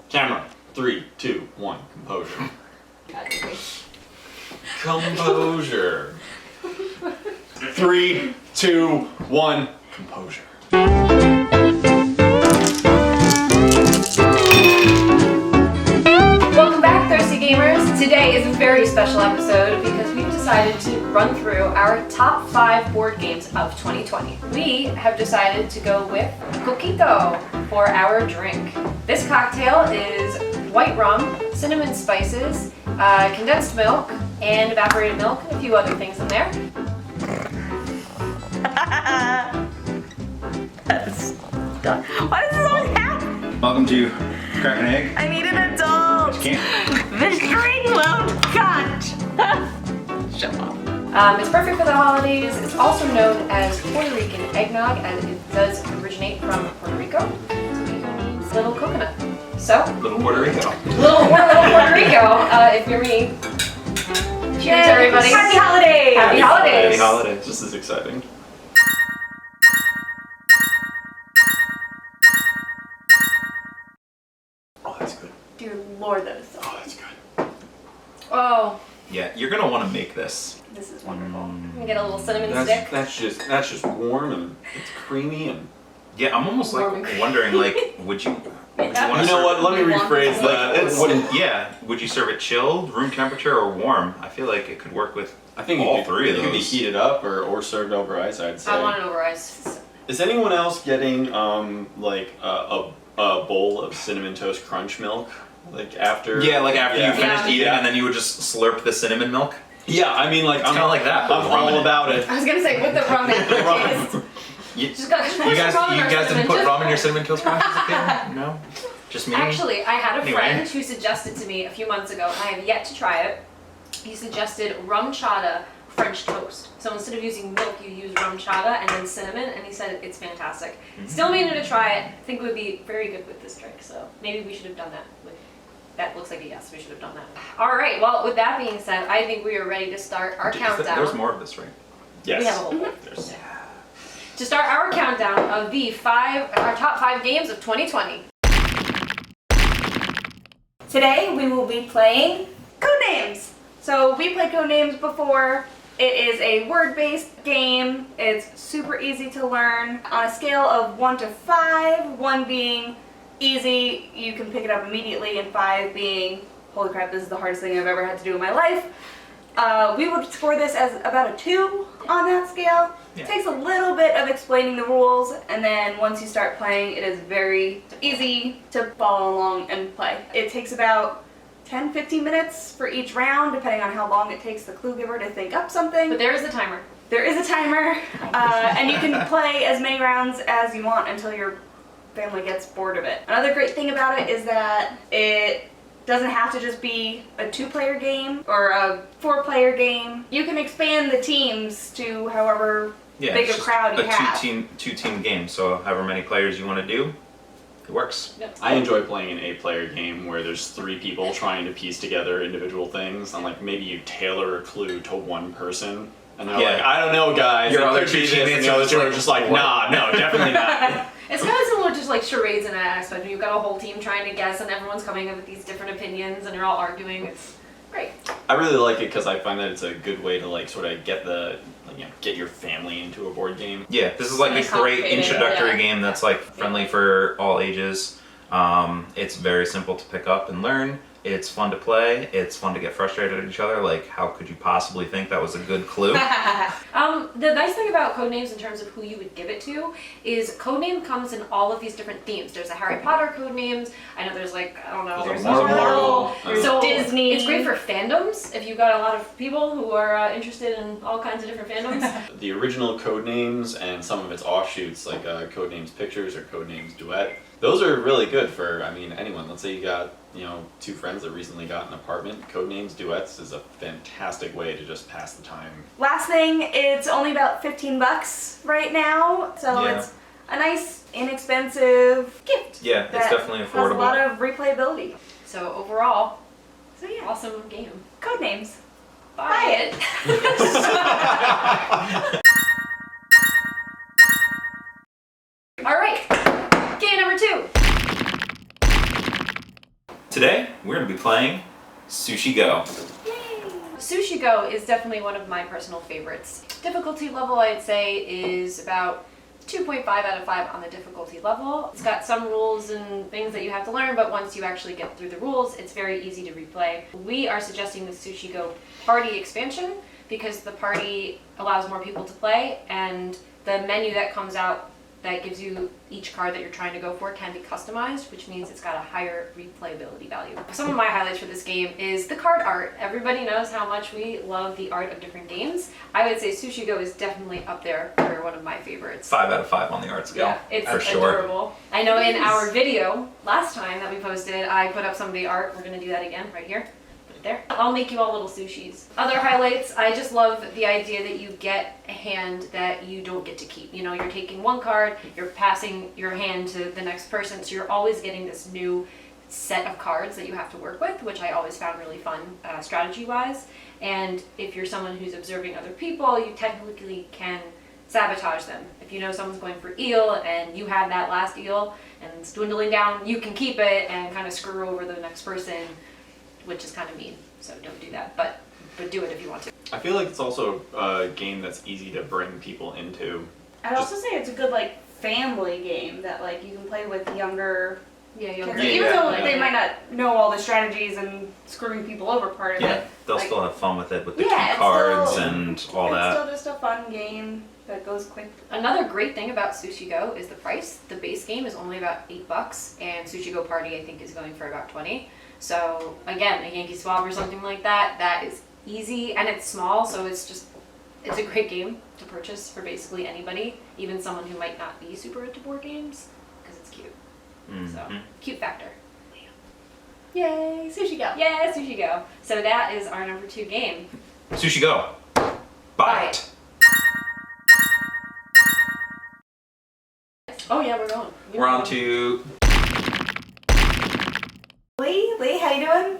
Camera. 3, 2, 1. Composure. Composure. 3, 2, 1. Composure. Welcome back, Thirsty Gamers. Today is a very special episode because we've decided to run through our top 5 board games of 2020. We have decided to go with Coquito for our drink. This cocktail is white rum, cinnamon spices, condensed milk, and evaporated milk, and a few other things in there. Why does this always happen? Welcome to Crack an Egg. I need an adult. The string won't cut. Shut up. It's perfect for the holidays. It's also known as Puerto Rican eggnog, as it does originate from Puerto Rico. So we use little coconut. So, Little Puerto Rico. little Puerto Rico, if you're me. Cheers, everybody. Happy holidays. Happy holidays. Happy holidays. This is exciting. Oh, that's good. Dear Lord, that is so Oh, that's good. Oh, Yeah, you're gonna want to make this. this is wonderful. I'm gonna get a little cinnamon stick. That's just warm and it's creamy and. Yeah, I'm almost like Warm and wondering, like, would you want to You know what? Let me rephrase that. It's, yeah, would you serve it chilled, room temperature, or warm? I feel like it could work with I think all it three of could be those. heated up or served over ice. I'd say. I want it over ice. Is anyone else getting like a bowl of cinnamon toast crunch milk like after? Yeah, like after you finished Yeah. eating, and then you would just slurp the cinnamon milk. Yeah, I mean like It's kinda like that, but I'm rum in all it. about it. I was gonna say, with the rum aftertaste. You, Just got just you put guys, some rum in you our guys didn't cinnamon put toast. rum in your cinnamon toast crunch as a kid? No, just me. Actually, I had a Anyway. friend who suggested to me a few months ago, and I have yet to try it. He suggested rum chata French toast. So instead of using milk, you use rum chata and then cinnamon, and he said it's fantastic. Still meaning to try it. I think it would be very good with this drink, so maybe we should have done that. That looks like a yes, we should have done that. All right, well, with that being said, I think we are ready to start our countdown. There's more of this, right? Yes. We have a whole bowl. There's- To start our countdown of our top 5 games of 2020. Today we will be playing Codenames. So we played Codenames before. It is a word-based game. It's super easy to learn. On a scale of 1 to 5, 1 being easy, you can pick it up immediately, and 5 being, holy crap, this is the hardest thing I've ever had to do in my life. We would score this as about a 2 on that scale. Yeah. It takes a little bit of explaining the rules, and then once you start playing, it is very easy to follow along and play. It takes about 10-15 minutes for each round, depending on how long it takes the clue giver to think up something. But there is a timer. There is a timer, and you can play as many rounds as you want until your family gets bored of it. Another great thing about it is that it doesn't have to just be a 2-player game or a 4-player game. You can expand the teams to however Yeah, big it's a crowd you just have. a two-team game. So however many players you want to do, it works. I enjoy playing an 8-player game where there's 3 people trying to piece together individual things, and like maybe you tailor a clue to one person, and they're Yeah. like, I don't know, guys. Your it other could two be this," teammates and the are other just two like, are just like, "What?" nah, no, definitely not. It's kind of similar to just like charades in that aspect. When you've got a whole team trying to guess and everyone's coming up with these different opinions and you're all arguing. It's great. I really like it because I find that it's a good way to like sort of get get your family into a board game. Yeah, this is like It's a great complicated, introductory yeah. game that's like friendly for all ages. It's very simple to pick up and learn. It's fun to play. It's fun to get frustrated at each other. Like, how could you possibly think that was a good clue? The nice thing about Codenames in terms of who you would give it to is Codename comes in all of these different themes. There's a Harry Potter Codenames. I know there's like, I don't know. There's a Marvel. Marvel. There's So Disney. It's great for fandoms if you've got a lot of people who are interested in all kinds of different fandoms. The original Codenames and some of its offshoots, like Codenames Pictures or Codenames Duet, those are really good for, I mean, anyone. Let's say you got, 2 friends that recently got an apartment. Codenames Duets is a fantastic way to just pass the time. Last thing, it's only about $15 right now, so Yeah. it's a nice, inexpensive gift. Yeah, it's that definitely has a affordable. lot of replayability. So overall, So yeah, awesome game. Codenames. Buy it. All right, game number 2. Today, we're going to be playing Sushi Go. Sushi Go is definitely one of my personal favorites. Difficulty level, I'd say, is about 2.5 out of 5 on the difficulty level. It's got some rules and things that you have to learn, but once you actually get through the rules, it's very easy to replay. We are suggesting the Sushi Go Party expansion because the party allows more people to play, and the menu that comes out that gives you each card that you're trying to go for can be customized, which means it's got a higher replayability value. Some of my highlights for this game is the card art. Everybody knows how much we love the art of different games. I would say Sushi Go is definitely up there for one of my favorites. 5 out of 5 on the art scale. Yeah, it's for sure. adorable. I know in our video last time that we posted, I put up some of the art. We're gonna do that again right here. Put it there. I'll make you all little sushis. Other highlights, I just love the idea that you get a hand that you don't get to keep. You know, you're taking one card, you're passing your hand to the next person, so you're always getting this new set of cards that you have to work with, which I always found really fun strategy-wise. And if you're someone who's observing other people, you technically can sabotage them. If you know someone's going for eel and you have that last eel and it's dwindling down, you can keep it and kind of screw over the next person, which is kind of mean. So don't do that, but do it if you want to. I feel like it's also a game that's easy to bring people into. I'd also say it's a good like family game that like you can play with younger Yeah, kids. you'll Even though yeah. they might not know all the strategies and screwing people over part of Yeah, it. they'll like- still have fun with it with the Yeah, key it's cards still- and all It's that. still just a fun game that goes quick. Another great thing about Sushi Go is the price. The base game is only about $8, and Sushi Go Party I think is going for about 20. So again, a Yankee Swap or something like that, that is easy and it's small, so it's a great game to purchase for basically anybody, even someone who might not be super into board games, because it's cute. So, Mhm. cute factor. Yay, Sushi Go. Yeah, Sushi Go. So that is our number 2 game. Sushi Go. Buy it. Oh yeah, we're going. We're on to Lee, how you doing?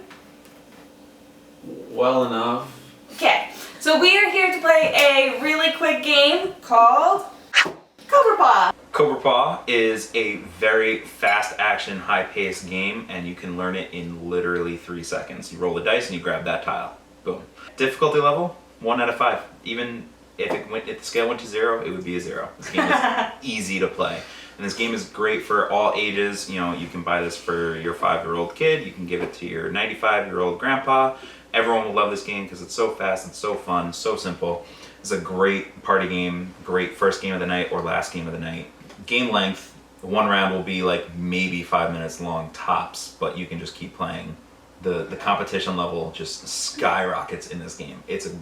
Well enough. Okay, so we are here to play a really quick game called Cobra Paw. Cobra Paw is a very fast action, high paced game, and you can learn it in literally 3 seconds. You roll the dice and you grab that tile. Boom. Difficulty level, 1 out of 5. Even if the scale went to 0, it would be a 0. This game is easy to play. And this game is great for all ages. You know, you can buy this for your 5-year-old kid, you can give it to your 95-year-old grandpa. Everyone will love this game because it's so fast, it's so fun, so simple. It's a great party game, great first game of the night or last game of the night. Game length, 1 round will be like maybe 5 minutes long tops, but you can just keep playing. The competition level just skyrockets in this game. It's a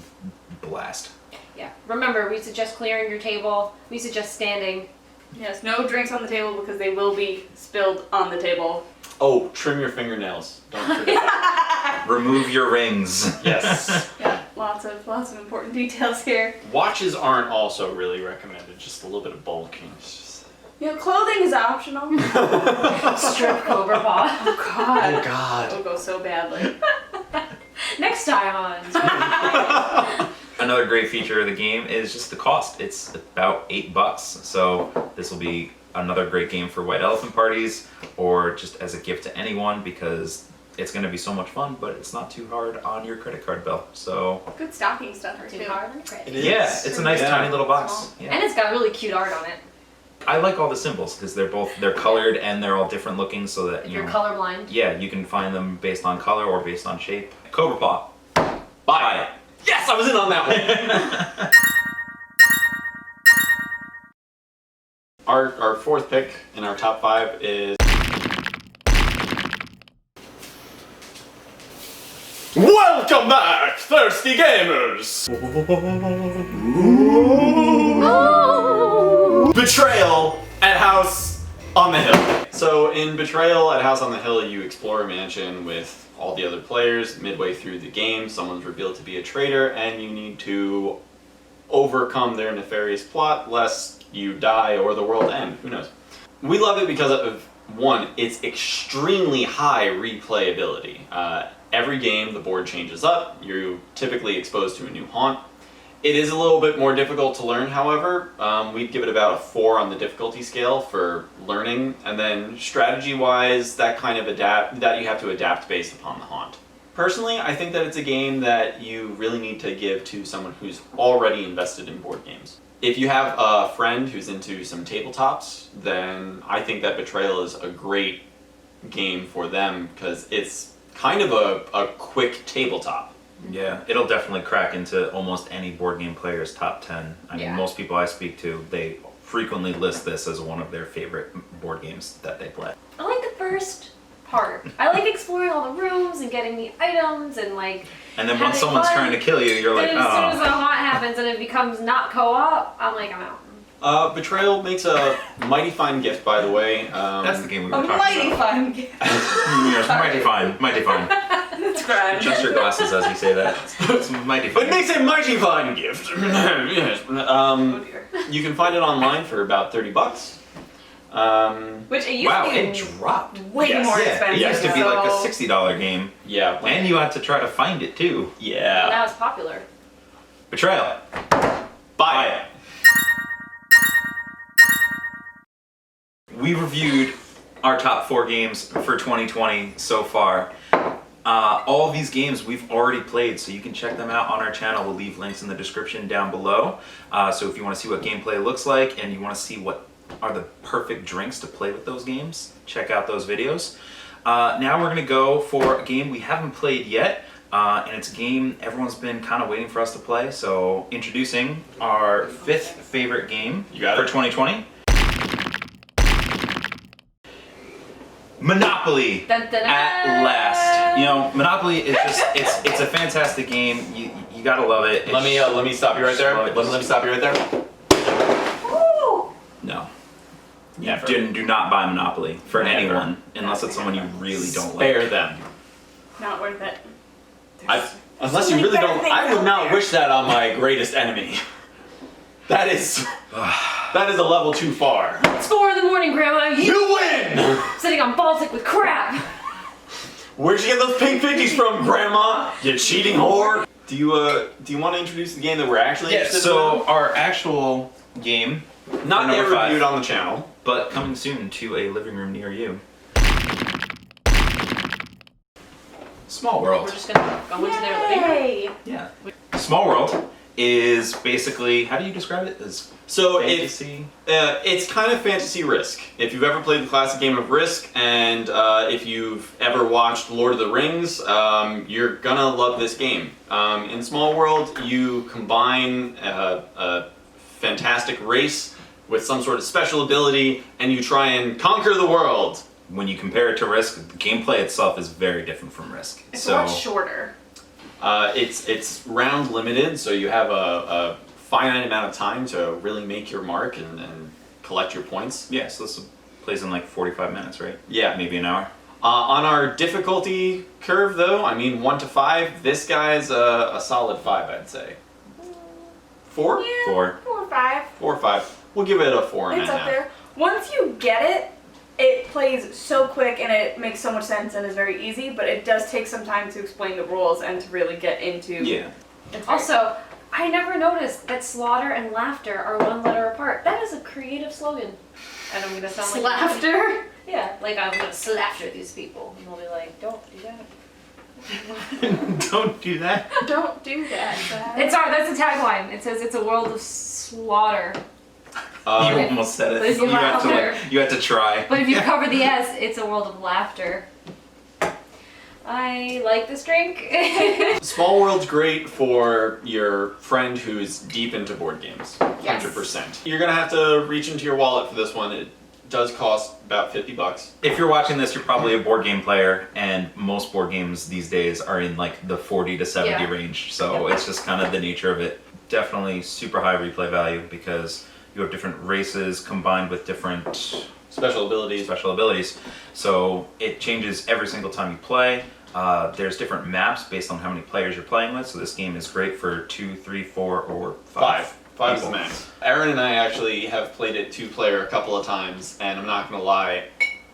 blast. Yeah. Remember, we suggest clearing your table. We suggest standing. Yes, no drinks on the table because they will be spilled on the table. Oh, trim your fingernails. Don't forget that. Remove your rings. Yes. Yeah, lots of important details here. Watches aren't also really recommended. Just a little bit of bulking. It's just... You know, clothing is optional. Strip Cobra Paw. Oh God. Oh God. It'll go so badly. Next time on. Another great feature of the game is just the cost. It's about $8, so this will be another great game for white elephant parties or just as a gift to anyone because it's going to be so much fun, but it's not too hard on your credit card bill. So Good stocking stuffer Too too. hard on the credit. It is. yeah, it's a nice Yeah. tiny little box. Small. Yeah. And it's got really cute art on it. I like all the symbols because they're colored and they're all different looking, so that If you you're know, colorblind. yeah, you can find them based on color or based on shape. Cobra Paw. Buy it. Yes, I was in on that one. Our 4th pick in our top 5 is Welcome back, thirsty gamers! Betrayal at House on the Hill. So in Betrayal at House on the Hill, you explore a mansion with all the other players. Midway through the game, someone's revealed to be a traitor, and you need to overcome their nefarious plot lest you die or the world end. Who knows? We love it because of, 1, it's extremely high replayability. Every game, the board changes up. You're typically exposed to a new haunt. It is a little bit more difficult to learn, however. We'd give it about a 4 on the difficulty scale for learning, and then strategy-wise, that you have to adapt based upon the haunt. Personally, I think that it's a game that you really need to give to someone who's already invested in board games. If you have a friend who's into some tabletops, then I think that Betrayal is a great game for them because it's kind of a quick tabletop. Yeah, it'll definitely crack into almost any board game player's top 10. I mean, most people I speak to, they frequently list this as one of their favorite board games that they play. I like the first part. I like exploring all the rooms and getting the items and like. And then once someone's trying to kill you, you're like, as soon as the haunt happens and it becomes not co-op, I'm like, I'm out. Betrayal makes a mighty fine gift, by the way. That's the game we were A talking mighty about. fun game. Yes, mighty fine, mighty fine. That's right. Adjust your glasses as you say that. It's mighty But fine. it makes a mighty fine gift. Yes. Oh dear. You can find it online for about $30. Which it used Wow, to be it dropped. way Yes. more Yeah, expensive. It used to be like a so- $60 game, Yeah. and you had to try to find it too. Yeah. Now it's popular. Betrayal. Buy it. We reviewed our top 4 games for 2020 so far. All of these games we've already played, so you can check them out on our channel. We'll leave links in the description down below. So if you want to see what gameplay looks like and you want to see what are the perfect drinks to play with those games, check out those videos. Now we're going to go for a game we haven't played yet, and it's a game everyone's been kind of waiting for us to play. So introducing our 5th favorite game You got for it. 2020. Monopoly. Dun, dun, dun. At last. You know, Monopoly is just it's a fantastic game. You gotta love it. Let me stop you right there. Love it. Let me stop you right there. Woo! No. Never. Do not buy Monopoly for Never. anyone unless it's someone you really don't Spare like. them. Not worth it. Unless so you many really better don't. things I would out not there. wish that on my greatest enemy. That is a level too far. It's 4 in the morning, Grandma. You win! Sitting on Baltic with crap. Where'd you get those pink 50s from, Grandma? You cheating whore! Do you want to introduce the game that we're actually Yeah, interested so our actual game, in? Not number yet 5. reviewed on the channel. but coming soon to a living room near you. Small We're World. just gonna go into their living room. Yay! Yeah. Small World is basically, how do you describe it? As So fantasy? it's kind of fantasy Risk. If you've ever played the classic game of Risk, and if you've ever watched Lord of the Rings, you're gonna love this game. In Small World, you combine a fantastic race with some sort of special ability, and you try and conquer the world. When you compare it to Risk, the gameplay itself is very different from Risk. It's So a lot shorter. It's round limited, so you have a finite amount of time to really make your mark and collect your points. yeah, so this plays in like 45 minutes, right? Yeah. Maybe an hour. On our difficulty curve, though, I mean 1 to 5, this guy's a solid 5, I'd say. 4? Yeah, 4. 4 or 5. 4 or 5. We'll give it a 4 and It's a up half. there. Once you get it, it plays so quick and it makes so much sense and is very easy, but it does take some time to explain the rules and to really get into. Yeah. It's very- Also, I never noticed that slaughter and laughter are 1 letter apart. That is a creative slogan. And I'm gonna sound like Slaughter. Yeah, like I'm gonna slaughter these people, and they'll be like, "Don't do that." Don't do that. Don't do that. That's the tagline. It says it's a world of slaughter. You almost said But it. if you You had to try. But if you cover the S, it's a world of laughter. I like this drink. Small World's great for your friend who's deep into board games. Yes. 100%. You're gonna have to reach into your wallet for this one. It does cost about $50. If you're watching this, you're probably a board game player, and most board games these days are in like the 40 to 70 Yeah. range. So it's just kind of the nature of it. Definitely super high replay value because you have different races combined with different Special abilities. special abilities. So it changes every single time you play. There's different maps based on how many players you're playing with. So this game is great for 2, 3, 4, or 5. 5 is the people. max. Aaron and I actually have played it 2-player a couple of times, and I'm not gonna lie,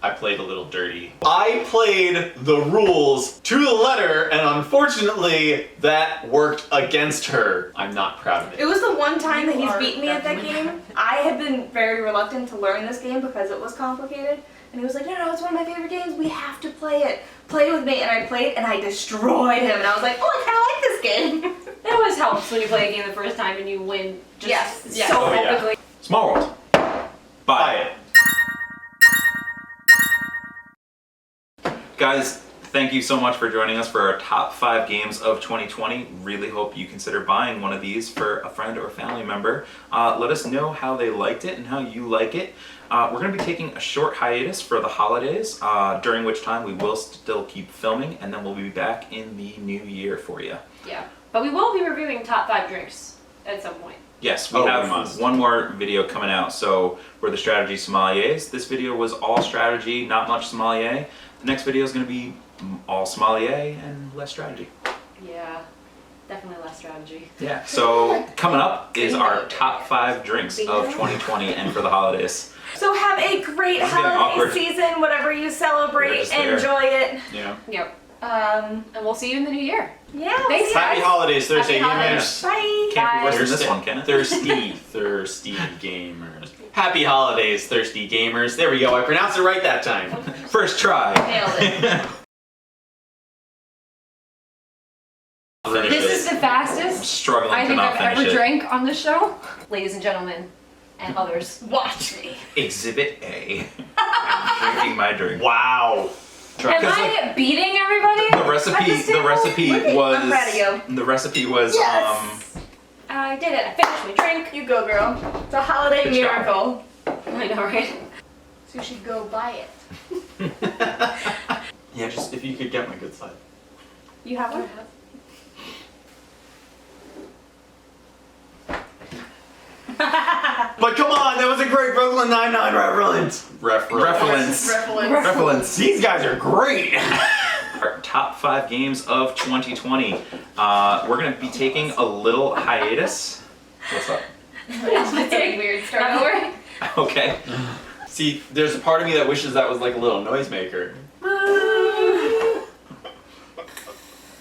I played a little dirty. I played the rules to the letter, and unfortunately, that worked against her. I'm not proud of It it. was the one time that he's are beaten me at that definitely game. I had been very reluctant to learn this game because it was complicated. And he was like, no, it's one of my favorite games. We have to play it. Play with me. And I played and I destroyed him. And I was like, oh, I kind of like this game. It always helps when you play a game the first time and you win just Yes. so Oh, yeah. quickly. Small World. Buy it. Guys, thank you so much for joining us for our top 5 games of 2020. Really hope you consider buying one of these for a friend or a family member. Let us know how they liked it and how you like it. We're going to be taking a short hiatus for the holidays, during which time we will still keep filming, and then we'll be back in the new year for you. Yeah. But we will be reviewing top 5 drinks at some point. Yes, we Oh, we have must. one more video coming out. So we're the strategy sommeliers. This video was all strategy, not much sommelier. The next video is going to be all sommelier and less strategy. Yeah. Definitely less strategy. Yeah, so coming up is our top 5 drinks of 2020 and for the holidays. So have a great This is getting holiday awkward. season, whatever you We're celebrate, just there. enjoy it. Yeah. Yep. And we'll see you in the new year. yeah, Thanks, see ya. Happy holidays, Thursday Happy gamers. holidays. Bye. Can't be worse Bye. than this one, can it? Thirsty gamers. Happy holidays, thirsty gamers. There we go. I pronounced it right that time. First try. Nailed it. Finish This it. is the fastest Struggling I to think not I've finish ever it. drank on this show. Ladies and gentlemen, and others. Watch me. Exhibit A. I'm drinking my drink. Wow. Am Because, I beating everybody? The recipe was I'm proud of you. the recipe was Yes. I did it. I finished my drink. You go, girl. It's a holiday Good job. miracle. I know, right? Sushi Go, buy it. Yeah, just if you could get my good side. You have one? But come on, that was a great Brooklyn Nine-Nine reference. Reference. Reference. These guys are great. Our top 5 games of 2020. We're gonna be taking a little hiatus. What's up? It's a weird start. Okay. See, there's a part of me that wishes that was like a little noisemaker.